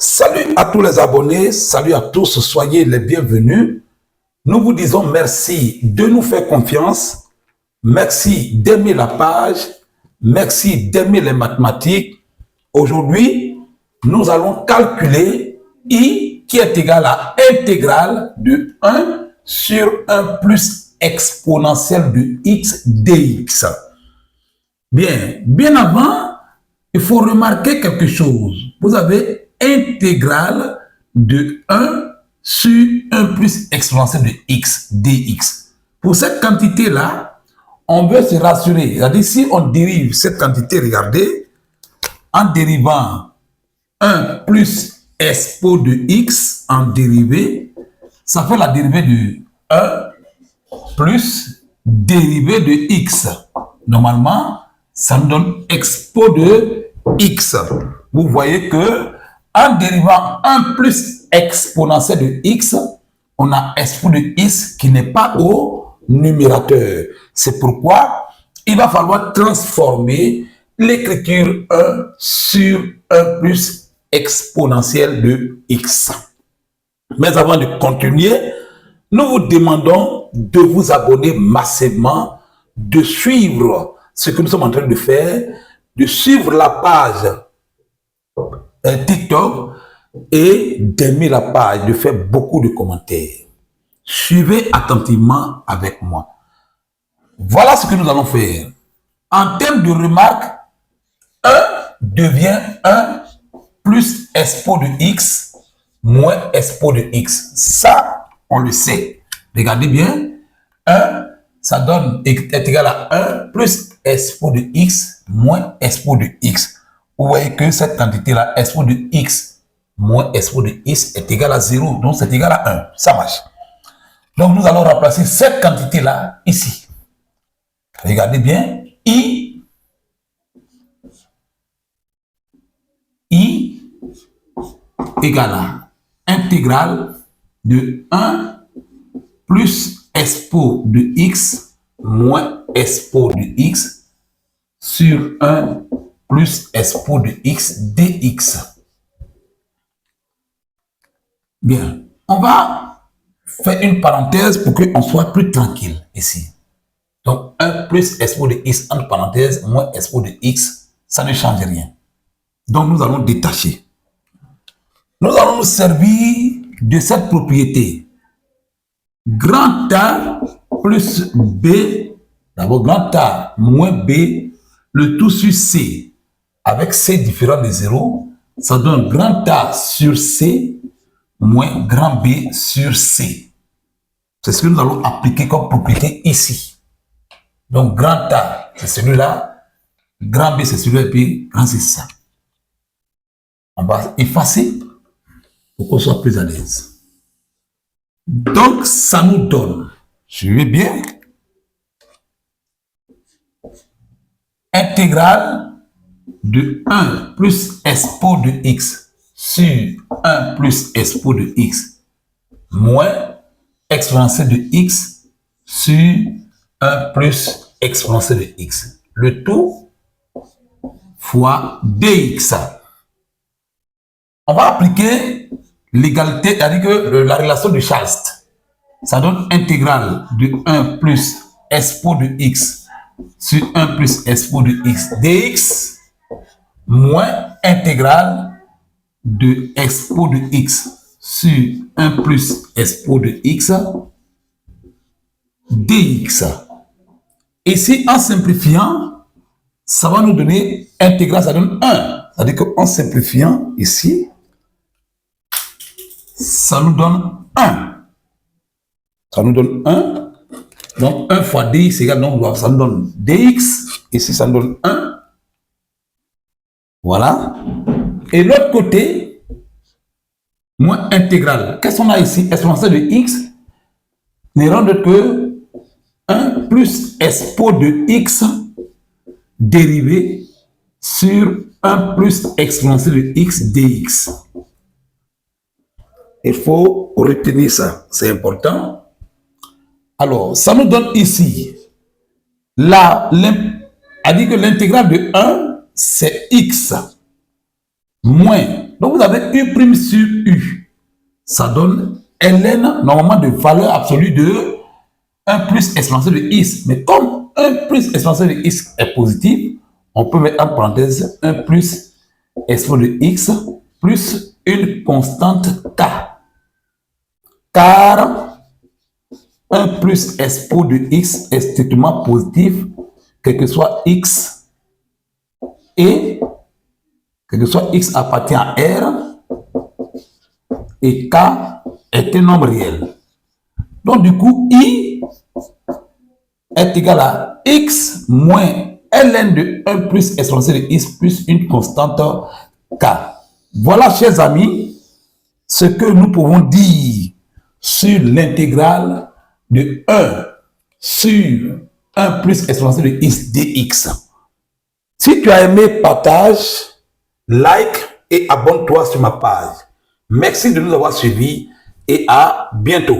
Salut à tous les abonnés, salut à tous, soyez les bienvenus. Nous vous disons merci de nous faire confiance, merci d'aimer la page, merci d'aimer les mathématiques. Aujourd'hui, nous allons calculer I qui est égal à intégrale de 1 sur 1 plus exponentielle de x dx. Bien avant, il faut remarquer quelque chose. Vous avez intégrale de 1 sur 1 plus exponentielle de x dx. Pour cette quantité-là, on veut se rassurer. C'est-à-dire, si on dérive cette quantité, regardez, en dérivant 1 plus expo de x en dérivée, ça fait la dérivée de 1 plus dérivée de x. Normalement, ça nous donne expo de x. Vous voyez que en dérivant 1 plus exponentielle de x, on a expo de x qui n'est pas au numérateur. C'est pourquoi il va falloir transformer l'écriture 1 sur 1 plus exponentielle de x. Mais avant de continuer, nous vous demandons de vous abonner massivement, de suivre ce que nous sommes en train de faire, de suivre la page TikTok et d'aimer la page, de faire beaucoup de commentaires. Suivez attentivement avec moi. Voilà ce que nous allons faire. En termes de remarques, 1 devient 1 plus expo de x moins expo de x. Ça, on le sait. Regardez bien. 1, ça donne, est égal à 1 plus expo de x moins expo de x. Vous voyez que cette quantité-là, expo de x moins expo de x est égal à 0. Donc, c'est égal à 1. Ça marche. Donc, nous allons remplacer cette quantité-là ici. Regardez bien. I égale à intégrale de 1 plus expo de x moins expo de x sur 1 plus expo de x dx. Bien, on va faire une parenthèse pour qu'on soit plus tranquille ici. Donc, 1 plus expo de x entre parenthèses moins expo de x, ça ne change rien. Donc, nous allons détacher. Nous allons nous servir de cette propriété. Grand A plus B, d'abord grand A moins B, le tout sur C, avec C différent de 0, ça donne grand A sur C moins grand B sur C. C'est ce que nous allons appliquer comme propriété ici. Donc grand A, c'est celui-là, grand B, c'est celui-là, et puis grand C, c'est ça. On va effacer pour qu'on soit plus à l'aise. Donc, ça nous donne, suivez bien, intégrale de 1 plus expo de x sur 1 plus expo de x moins exponentielle de x sur 1 plus exponentielle de x. Le tout fois dx. On va appliquer l'égalité, c'est-à-dire que la relation de Chast. Ça donne intégrale de 1 plus expo de x sur 1 plus expo de x dx moins intégrale de expo de x sur 1 plus expo de x dx. Ici, en simplifiant, ça va nous donner intégrale, ça donne 1. C'est-à-dire qu'en simplifiant ici, ça nous donne 1. Ça nous donne 1. Donc 1 fois dx égale, donc ça nous donne dx. Ici, ça nous donne 1. Voilà. Et l'autre côté, moins intégrale. Qu'est-ce qu'on a ici? Exponentielle de x n'est rien d'autre que 1 plus expo de x dérivé sur 1 plus exponentielle de x dx. Il faut retenir ça, c'est important. Alors, ça nous donne ici, a dit que l'intégrale de 1, c'est x, moins Donc vous avez U prime sur U. Ça donne ln, normalement, de valeur absolue de 1 plus exponentielle de x. Mais comme 1 plus exponentielle de x est positif, on peut mettre en parenthèse 1 plus exponentielle de x plus une constante k. Car 1 plus expo de x est strictement positif, quel que soit x, et quel que soit x appartient à R, et k est un nombre réel. Donc du coup, i est égal à x moins ln de 1 plus exponentielle de x plus une constante k. Voilà, chers amis, ce que nous pouvons dire sur l'intégrale de 1 sur 1 plus exponentielle de x dx. Si tu as aimé, partage, like et abonne-toi sur ma page. Merci de nous avoir suivis et à bientôt.